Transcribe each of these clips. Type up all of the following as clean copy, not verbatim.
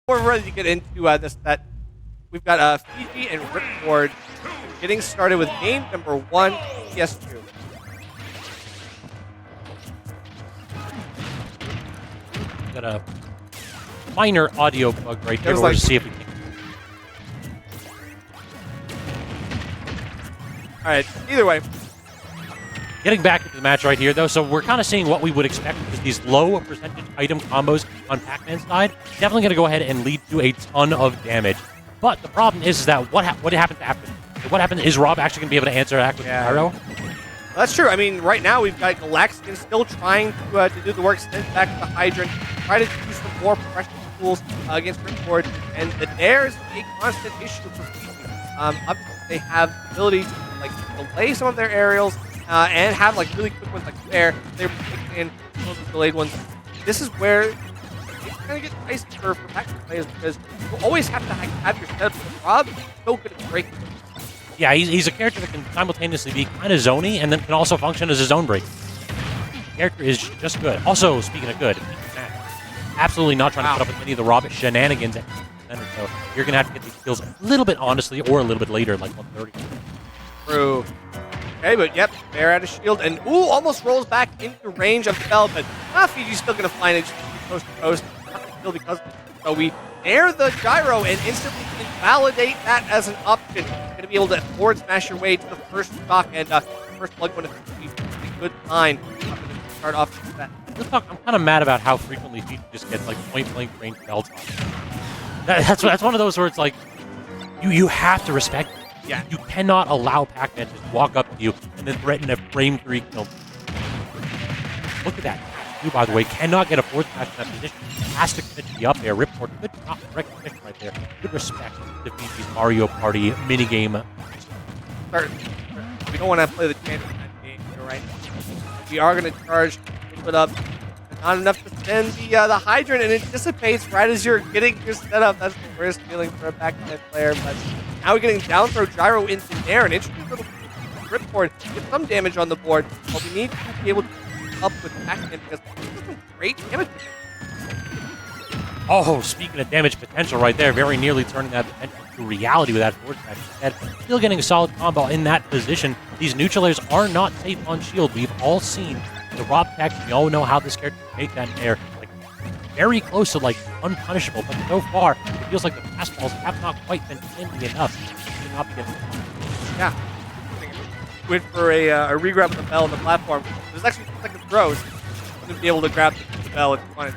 We're ready to get into this set. We've got Fiji and Ripcord getting started with game number 1, PS2. Got a minor audio bug right here. We'll just see if we can. All right. Either way, getting back into the match right here, though, so we're kind of seeing what we would expect because these low percentage item combos on Pac-Man's side definitely going to go ahead and lead to a ton of damage. But the problem is that what happened after? What happened? Is Rob actually going to be able to answer that with Pyro? That's true. I mean, right now we've got Galaxian still trying to do the work, send back to the Hydrant, try to do some more pressure tools against Ripcord, and the Dare's a constant issue for Fiji. Obviously, they have the ability to delay some of their aerials and have really quick ones like Bear. They're taking in some of the delayed ones. This is where it's going to get dicey for Pac-Man players because you always have to have your setup. Rob is so good at breaking. Yeah, he's a character that can simultaneously be kind of zony and then can also function as a zone break. The character is just good. Also, speaking of good, absolutely not trying to put up with any of the Rob shenanigans at the center, so you're going to have to get these kills a little bit honestly or a little bit later, like 130. True. Okay, but yep, Bear out of shield, and almost rolls back into range of the bell, but Fiji's still going to find it coast to coast. Not going to kill because of it. So we air the gyro and instantly invalidate that as an option. Going to be able to forward smash your way to the first stock, and first blood one is a good sign. Start off with that. I'm kind of mad about how frequently Fiji just gets point blank range belts on. That's one of those where it's like you have to respect it. Yeah. You cannot allow Pac-Man to just walk up to you and then threaten a frame 3 kill. Look at that. You, by the way, cannot get a fourth smash in that position. Has to finish the up there. Ripcord, good recognition right there. Good respect to Fiji's Mario Party minigame. We don't want to play the champion in that game, you're right. We are going to charge, put up. Not enough to send the Hydrant, and it dissipates right as you're getting your setup. That's the worst feeling for a Pac-Man player, but now we're getting down throw gyro into there, and interesting little Ripcord get some damage on the board, but we need to be able to keep up with Pac-Man because this is great damage. Oh, speaking of damage potential right there, very nearly turning that potential to reality with that forward smash instead. Still getting a solid combo in that position. These neutralers are not safe on shield. We've all seen the Rob tech. We all know how this character can make that in air. Very close to unpunishable, but so far it feels like the fastballs have not quite been handy enough to not be getting. Yeah. Went for a regrab of the bell on the platform. There's actually 2 second throws. Wouldn't be able to grab the bell if you wanted.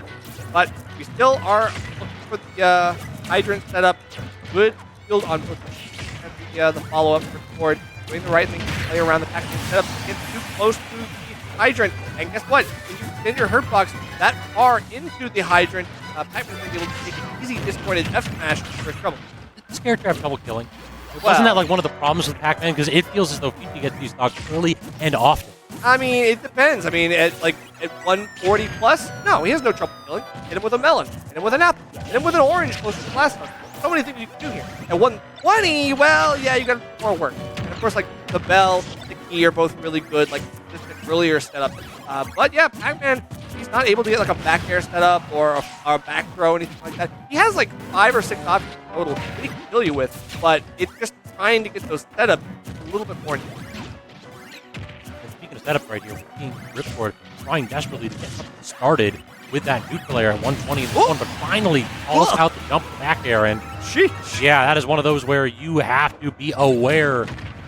But we still are looking for the Hydrant setup. Good field on both and the follow-up for Ford. Doing the right thing to play around the Pac-Man setup. Get too close to the Hydrant. And guess what? When you send your hurt box that far into the Hydrant, Pac-Man's going to be able to take an easy disappointed F-smash for trouble. This character have trouble killing. Wasn't that one of the problems with Pac-Man? Because it feels as though Fiji gets these stocks early and often. I mean, it depends. I mean, at 140 plus, no, he has no trouble killing. Hit him with a melon. Hit him with an apple. Hit him with an orange close to the last one. So many things you can do here. At 120, well, yeah, you got to do more work. And of course, the bell, the key are both really good, just an earlier setup. But yeah, Pac-Man, he's not able to get a back air setup or a back throw, anything like that. He has 5 or 6 options total that he can kill you with, but it's just trying to get those setups a little bit more. Speaking of setup right here, we're seeing Ripcord trying desperately to get something started with that neutral air at 120 in this one, but finally calls out the jump back air, and yeah, that is one of those where you have to be aware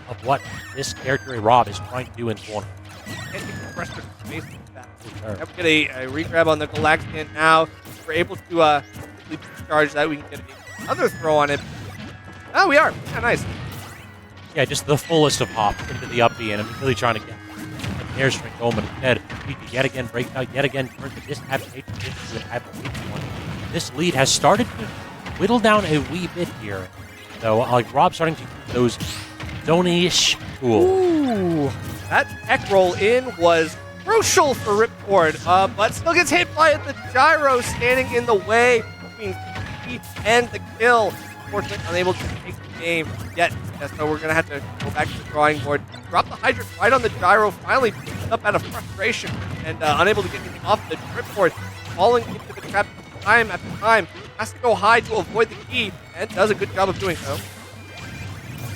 of what this character, Rob, is trying to do in the corner. Yep, get a regrab on the Galaxian now. If we're able to charge that, we can get another throw on it. Oh, we are. Yeah, nice. Yeah, just the fullest of hops into the up B, and I'm really trying to get an airstring going, but instead, Fiji yet again breaks out, yet again turns the disadvantage into an advantageous one. This lead has started to whittle down a wee bit here. So, Rob's starting to use those zone-ish tools. Ooh, that tech roll in was crucial for Ripcord, but still gets hit by the gyro standing in the way between Fiji and the kill. Unfortunately, unable to take the game yet. So we're going to have to go back to the drawing board. Drop the Hydrant right on the gyro, finally picked up out of frustration and unable to get him off the Ripcord, falling into the trap time after time. has to go high to avoid the key, and does a good job of doing so.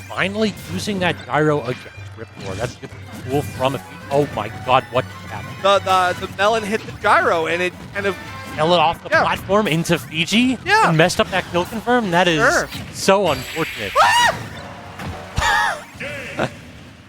Finally using that gyro against Ripcord. That's good cool from a feet. Oh my god, what just happened? The melon hit the gyro, and it kind of Fell it off the platform into Fiji? Yeah. And messed up that kill confirm? That is so unfortunate.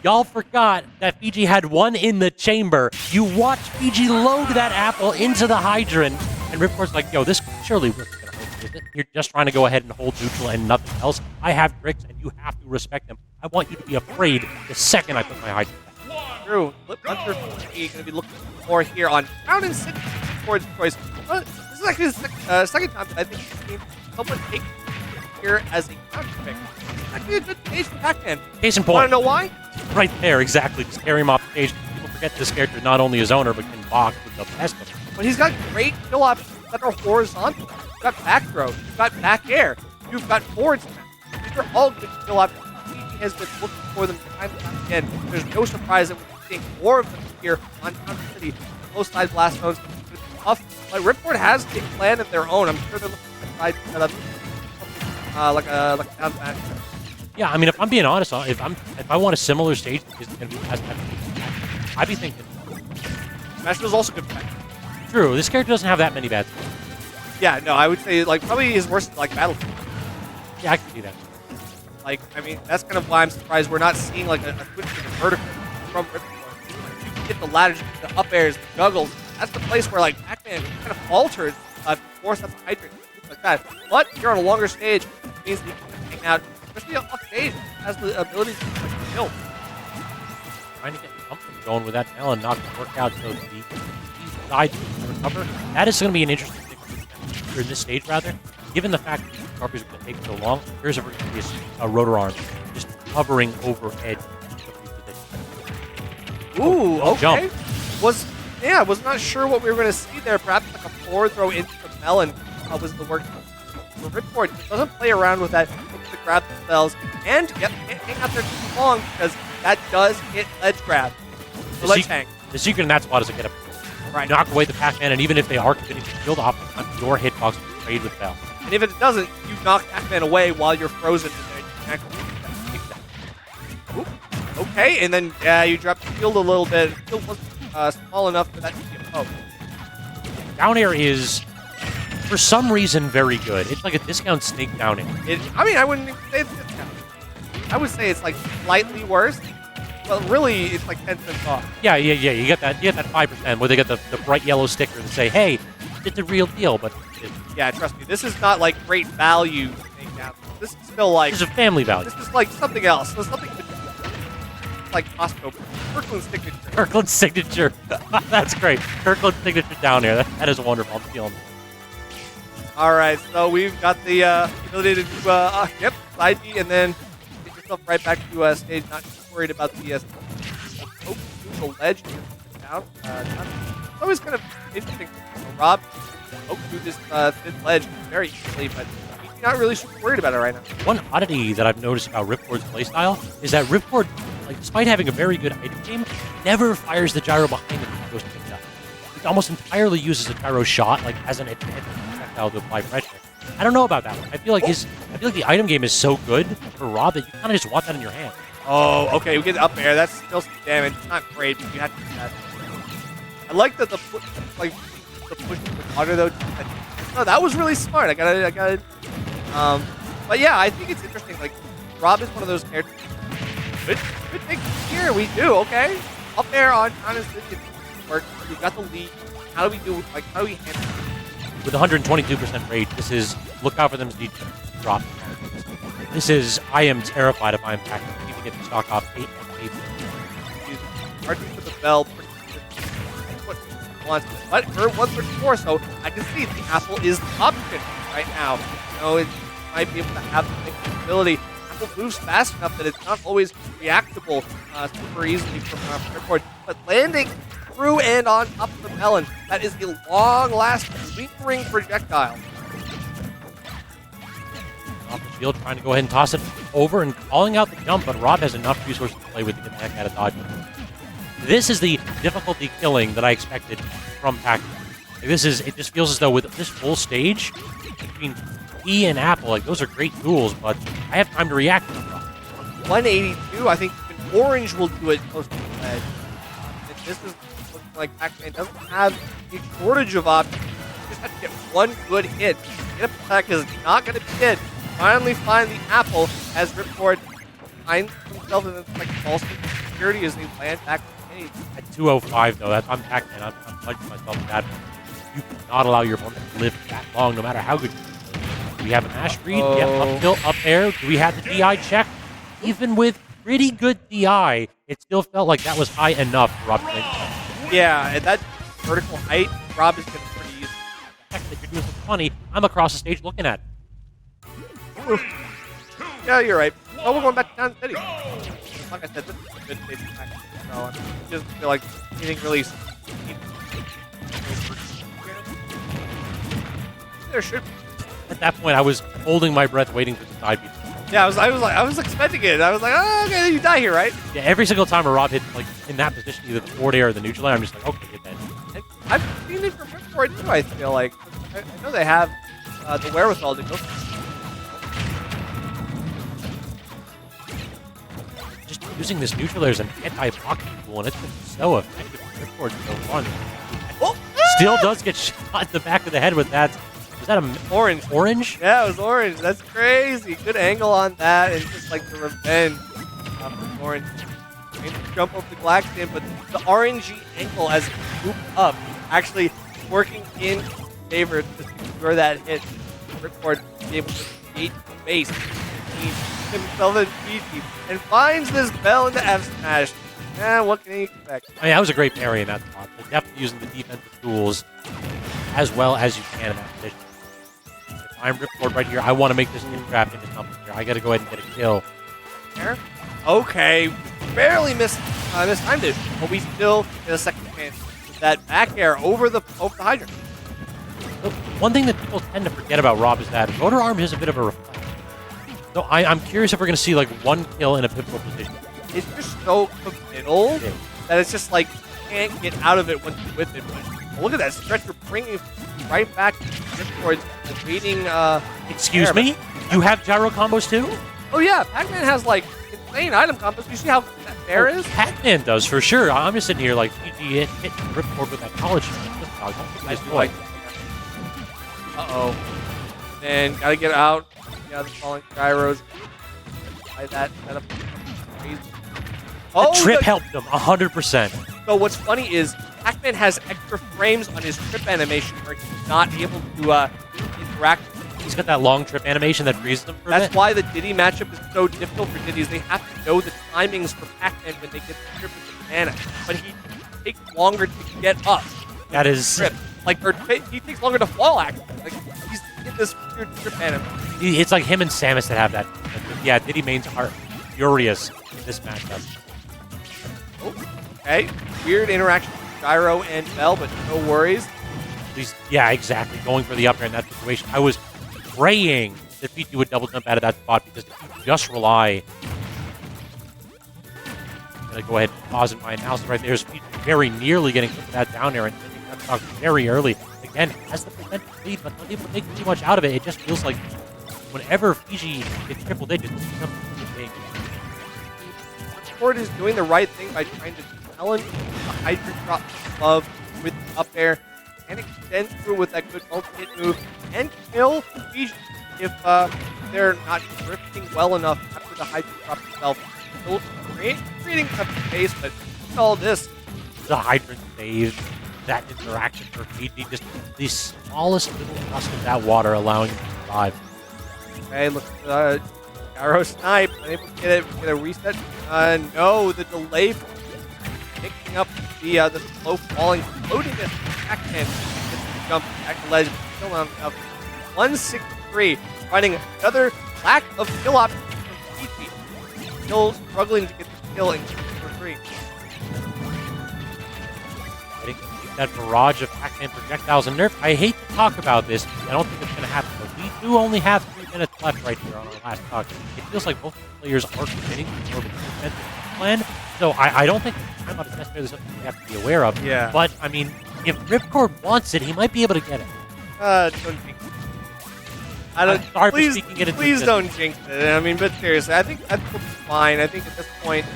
Y'all forgot that Fiji had one in the chamber. You watch Fiji load that apple into the hydrant, and Ripcord's like, yo, this surely wasn't going to hurt you, is it? You're just trying to go ahead and hold neutral and nothing else. I have tricks, and you have to respect them. I want you to be afraid the second I put my hydrant back. True. Hunter Fiji going to be looking more here on Crown and City towards choice. But this is actually the second time that I think this game someone take here as a counter pick. Actually a good stage for Pac-Man. Case in point. Want to know why? Right there, exactly. Just carry him off the stage. People forget this character not only his owner, but can box with the best of them. But he's got great kill options that are horizontal. You've got back throw. You've got back air. You've got forward smash. These are all good kill options. Fiji has been looking for them time and time again. There's no surprise that we're seeing more of them here on Town City. Close side blast zones. It's tough. But Ripcord has a plan of their own. I'm sure they're looking to try to set up something like a down smash. Yeah, I mean, if I'm being honest, if I want a similar stage that isn't going to be as bad, I'd be thinking. Smash was also good for that. True, this character doesn't have that many bad things. Yeah, no, I would say like probably his worst like Battlefield. Yeah, I can see that. Like, I mean, that's kind of why I'm surprised we're not seeing like a switch to the vertical from Ripcord. You can get the ladders, the up airs, the juggles. That's the place where like Pac-Man kind of falters to force up the hydrant, things like that. But you're on a longer stage, it means that you can hang out, especially off stage, has the ability to like, kill. Trying to get something going with that melon, not going to work out. So the side to recover. That is going to be an interesting thing for this stage, rather. Given the fact that these recoveries are going to take so long, here's a rotor arm just hovering over edge. Ooh, okay. Jump. I was not sure what we were going to see there. Perhaps like a forward throw into the melon was the work for Ripcord. He doesn't play around with that to grab themselves and can't hang out there too long because that does hit ledge grab. The ledge hang. The secret in that spot is to get up. Right. Knock away the Pac-Man, and even if they are committing to shield off on your hitbox, you trade with Bell. And if it doesn't, you knock Pac-Man away while you're frozen in there. Ooh, okay, and then you drop the shield a little bit. The shield wasn't small enough for that to be a poke. Down air is, for some reason, very good. It's like a discount snake down air. I mean, I wouldn't even say it's discount. I would say it's like slightly worse. Well, really, it's like 10 cents off. Yeah. You get that 5% where they get the bright yellow sticker and say, hey, it's a real deal, but yeah, trust me, this is not like great value thing now. This is still like it's a family value. This is like something else. So something like Costco. Kirkland's signature. Kirkland's signature. That's great. Kirkland's signature down here. That is wonderful. I'm feeling it. All right, so we've got the ability to do side B, and then get yourself right back to stage. Not too worried about the ledge down. It's always kind of interesting. Rob poke through this thin ledge very easily, but he's not really super worried about it right now. One oddity that I've noticed about Ripcord's playstyle is that Ripcord, like, despite having a very good item game, never fires the gyro behind him when he goes to pick it up. It almost entirely uses the gyro shot like as an projectile to apply pressure. I don't know about that one. I feel like the item game is so good for Rob that you kind of just want that in your hand. Oh, okay, we get up there. That's still some damage. It's not great, but you have to do that. I like that the push with water though. No, that was really smart. I got it. But yeah, I think it's interesting. Like, Rob is one of those characters. Good thing here. We do okay. Up there on Honest work. We've got the lead. How do we do? Like, how do we handle it? With 122% rate, this is look out for them to drop. This is I am terrified if I'm Pac-Man. I need to get the stock off 8 and 8. Hard to put the bell. But her 134, so I can see the apple is the option right now. You know, it might be able to have the ability. Apple moves fast enough that it's not always reactable super easily from Ripcord, but landing through and on top of the melon, that is a long-lasting, lingering projectile. Off the field, trying to go ahead and toss it over and calling out the jump, but Rob has enough resources to play with to get the heck out of dodge. This is the difficulty killing that I expected from Pac-Man. Like, it just feels as though with this full stage, between E and Apple, like those are great tools, but I have time to react to them. 182, I think even Orange will do it close to the edge. And this is looking like Pac-Man doesn't have a shortage of options. You just have to get one good hit. Get up attack is not going to be it. Finally find the apple as Ripcord finds himself in this like false security as they land back to the cage. At 205, though, I'm Pac-Man. I'm punching myself at that point. You cannot allow your opponent to live that long, no matter how good you are. Do we have a mash read? Yep, uphill, up air. Do we have the DI check? Even with pretty good DI, it still felt like that was high enough for Rob to win. Yeah, at that vertical height, Rob is going to pretty easy. The heck that you're doing something funny. I'm across the stage looking at it. Yeah, you're right. Oh, we're going back to Town City. Like I said, this is a good stage attack. So I just feel like anything really. There should be. At that point, I was holding my breath, waiting for the side beat. Yeah, I was expecting it. I was like, oh, okay, you die here, right? Yeah, every single time a Rob hit like in that position, either the forward air or the neutral air, I'm just like, okay, get that. And I've seen it from Ripcord too. I feel like I know they have the wherewithal to go. Just using this neutral air as an anti-blocking tool, and it's been so effective for Ripcord so far. Oh! Still does get shot in the back of the head with that. Was that a Orange? Orange? Yeah, it was orange. That's crazy. Good angle on that, and just like the revenge from Orange. Trying to jump over the black stand, but the orangey angle as it moved up actually working in favor to secure that hit. Ripcord is able to create space between himself and Fiji and finds this bell into F smash. What can you expect? I mean, that was a great parry in that spot. But definitely using the defensive tools as well as you can in that position. If I'm Ripcord right here, I want to make this hit trap into something here. I got to go ahead and get a kill. There. Okay, barely mistimed it, but we still get a second chance with that back air over the hydrant. So one thing that people tend to forget about Rob is that rotor arm is a bit of a reflex. So I'm curious if we're going to see like one kill in a pivotal position. It's just so committal that it's just like you can't get out of it once you're with it. But look at that stretch you're bringing right back towards the waiting. Excuse me? You have gyro combos too? Oh yeah, Pac-Man has like insane item combos. You see how that fair is? Pac-Man does for sure. I'm just sitting here like PG hit Ripcord with that college. Nice boy. And gotta get out. Yeah, the falling gyros. By that setup. Crazy. The trip helped him 100%. So what's funny is Pac-Man has extra frames on his trip animation where he's not able to interact. He's got that long trip animation that freezes him for a That's bit. why the Diddy matchup is so difficult for Diddy's. They have to know the timings for Pac-Man when they get the trip with the banana. But he takes longer to get up. That is... Trip. Like, or he takes longer to fall, actually. Like, he's in this weird trip animation. It's like him and Samus that have that. Yeah, Diddy mains are furious in this matchup. Okay. Weird interaction with Gyro and Bell, but no worries. Yeah, exactly. Going for the up air in that situation. I was praying that Fiji would double jump out of that spot because if you just rely... I'm going to go ahead and pause in my analysis right there. Fiji very nearly getting that down there and hitting that stock very early. Again, has the potential lead, but not able to make too much out of it. It just feels like whenever Fiji gets triple digits, it's something big. Ripcord is doing the right thing by trying to challenge the Hydra drop above with the up air and extend through with that good multi-hit move and kill Fiji if they're not drifting well enough after the Hydra drop itself. Still creating some space, but all this. The hydrant save, that interaction for Fiji, just the smallest little gust of that water allowing him to survive. Okay, look, Gyro snipe, unable to get it, get a reset. No, the delay from picking up the slow falling, floating this Pac-Man gets the jump back to ledge, still not enough. 163, finding another lack of kill options from Fiji. Still struggling to get the kill in for 3. I think that barrage of Pac-Man projectiles and nerf. I hate to talk about this. I don't think it's going to happen, but we do only have 3 minutes left right here on our last talk. It feels like both players are committing to more of a defensive plan, so I don't think timeout is necessarily something we have to be aware of. Yeah. But, I mean, if Ripcord wants it, he might be able to get it. Don't jinx it. I don't. I'm sorry for please, speaking it into please existence. don't jinx it. I mean, but seriously, I think that's fine. I think at this point,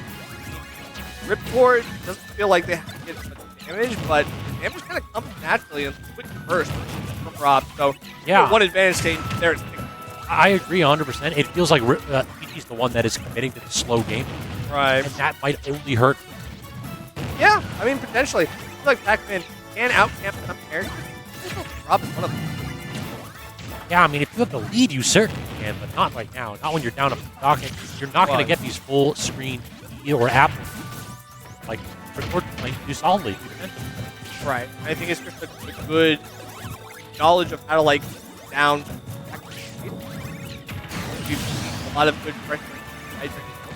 Ripcord doesn't feel like they have to get much damage, but damage kind of comes naturally and quick burst from Rob. So Yeah. one advantage state there is I agree 100%. It feels like Fiji's the one that is committing to the slow game, right. and that might only hurt. Yeah, I mean potentially. I feel like Pac-Man can outcamp some characters. Rob is one of them. Yeah, I mean, if you have the lead, you certainly can, but not right now. Not when you're down a docket. You're not going to get these full screen E or Apple. Like, Ripcord playing too solidly. Right. I think it's just a good knowledge of how to, like, down. We've seen a lot of good pressure. Right?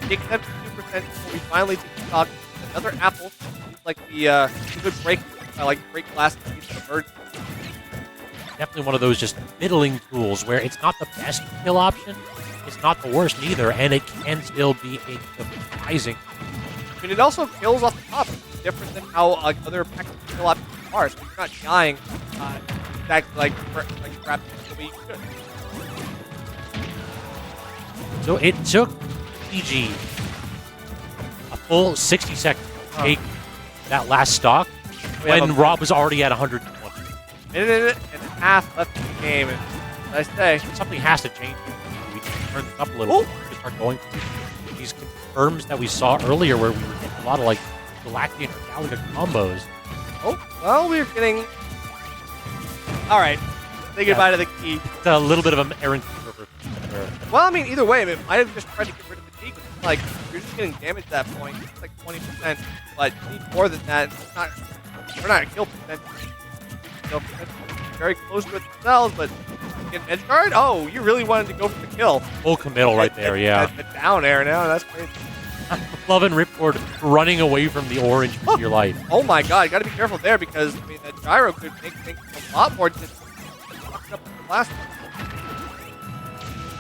Take 72% before we finally take stock. Another Apple. Seems like the good break. I like break glass piece of the bird. Definitely one of those just middling tools where it's not the best kill option, it's not the worst either, and it can still be a surprising. I mean, it also kills off the top. It's different than how other package kill options are. So you're not dying exactly like crap the way you should. So it took Fiji a full 60 seconds to take that last stock when Rob was already at 120. Minute and a half left in the game, and as I say, Something has to change. We need to turn this up a little bit to start going for these confirms that we saw earlier where we were getting a lot of like Galactic or Galaga combos. oh, well, we're getting... All right, say goodbye to the key. It's a little bit of an errant server. Well, I mean, either way, it might have just tried to get rid of the key. It's like, you're just getting damaged at that point. It's like 20%, but you need more than that. It's not... We're not a kill percentage. Very close to it themselves, but get an edge guard? Oh, you really wanted to go for the kill. Full committal right there, yeah. The down air now, that's crazy. Loving Ripcord running away from the orange for your life. Oh my god, you gotta be careful there because, I mean, that gyro could make things a lot more just fucked up than the last one.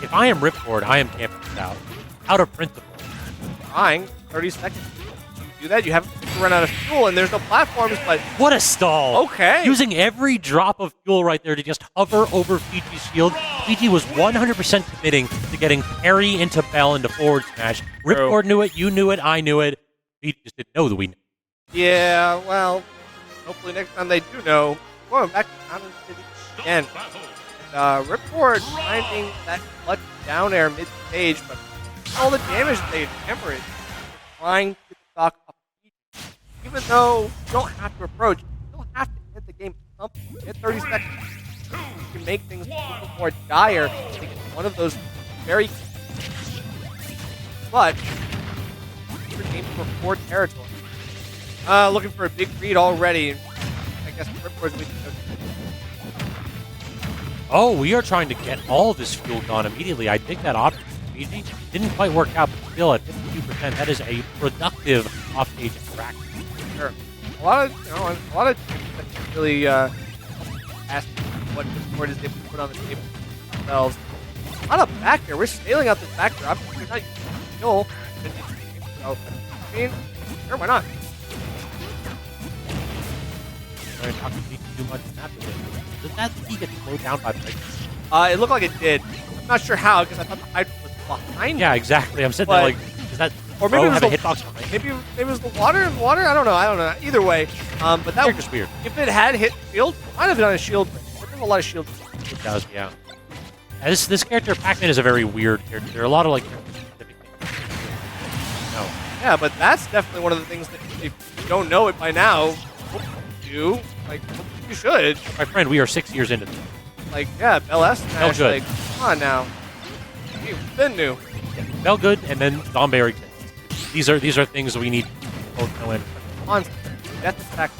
If I am Ripcord, I am camping this out of principle. Trying, 30 seconds. You do that, you have to run out of fuel, and there's no platforms, but... What a stall! Okay. Using every drop of fuel right there to just hover over Fiji's shield. Fiji was 100% committing to getting parry into Bell into forward smash. Ripcord knew it, you knew it, I knew it. Fiji just didn't know that we knew. Yeah, well, hopefully next time they do know. Going back to Mountain City again. And, Ripcord finding that clutch down air mid-stage, but all the damage they hammer it. Trying to get the stock up. Even though you don't have to approach, you still have to hit the game something. Hit 30 seconds. You can make things a little more dire. I think it's one of those very... But, your game for 4 territory. Looking for a big read already. I guess Ripcord's we can go. Oh, we are trying to get all of this fuel gone immediately. I think that option for Fiji didn't quite work out, but still at 52%, that is a productive off-stage interaction. Sure. A lot of teams that really ask what Ripcord is able to put on the table themselves. A lot of back there. We're scaling out this back there. Obviously, we're not using skill. So, I mean, sure, why not? Sorry, not to speak too much in that position. Does that key get slowed down by break? It looked like it did. I'm not sure how because I thought the Hydra was behind. Yeah, exactly. I'm sitting there like, does that or maybe it was have the a hitbox behind? Maybe it was the water. I don't know. Either way, but that was weird. If it had hit shield, it might have been on a shield. There's a lot of shield. It does, yeah. This character, Pac-Man, is a very weird character. There are a lot of like specific things. No. Yeah, but that's definitely one of the things that if you don't know it by now, you should. My friend, we are 6 years into this. Like, yeah, Bell S Smash, good. like, come on now. You've been new. Yeah. Bell good, and then Zomberry. These are things that we need to both know in. Death attack.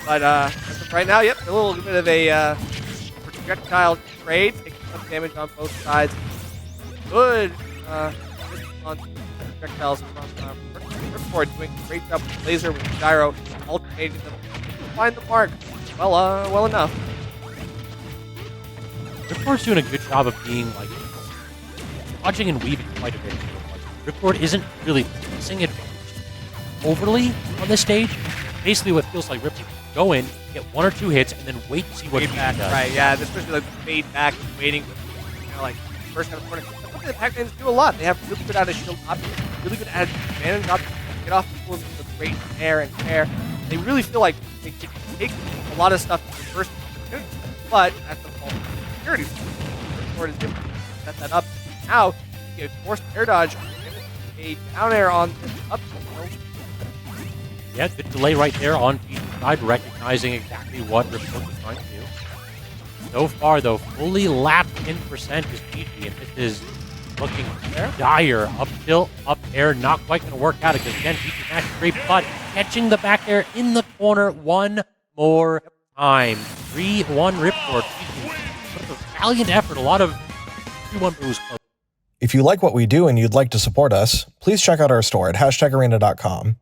But as of right now, yep, a little bit of a projectile trade, taking some damage on both sides. Good on projectiles from Ripcord, doing a great job with laser with gyro, alternating them to find the mark. Well enough. Ripcord's doing a good job of being like dodging and weaving quite a bit. Ripcord isn't really pressing advantage overly on this stage. Basically, what feels like Ripcord go in, get 1 or 2 hits, and then wait to see what Fiji back, does. right? Yeah, especially like the fade back and waiting, like first kind of corner. That's something the Pac-Mans do a lot. They have really good out of shield options, really good out of advantage options. Get off people with great air and tear. They really feel like they can take a lot of stuff in the first opportunity, but at the fault of security. Ripcord is able to set that up. Now you get forced air dodge, a down air on this up. Yeah, good delay right there on Fiji's side, recognizing exactly what Ripcord was trying to do. So far, though, fully lapped in percent is Fiji, and this is looking dire. Up tilt, up air, not quite going to work out because, again, Fiji match great, but catching the back air in the corner one more time. 3-1 Ripcord. Fiji put up a valiant effort, a lot of 2-1 boost. If you like what we do and you'd like to support us, please check out our store at hashtagarena.com.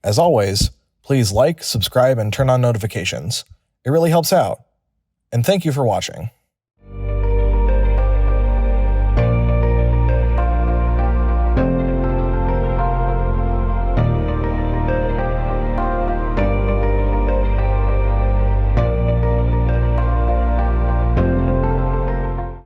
As always, please like, subscribe, and turn on notifications. It really helps out. And thank you for watching.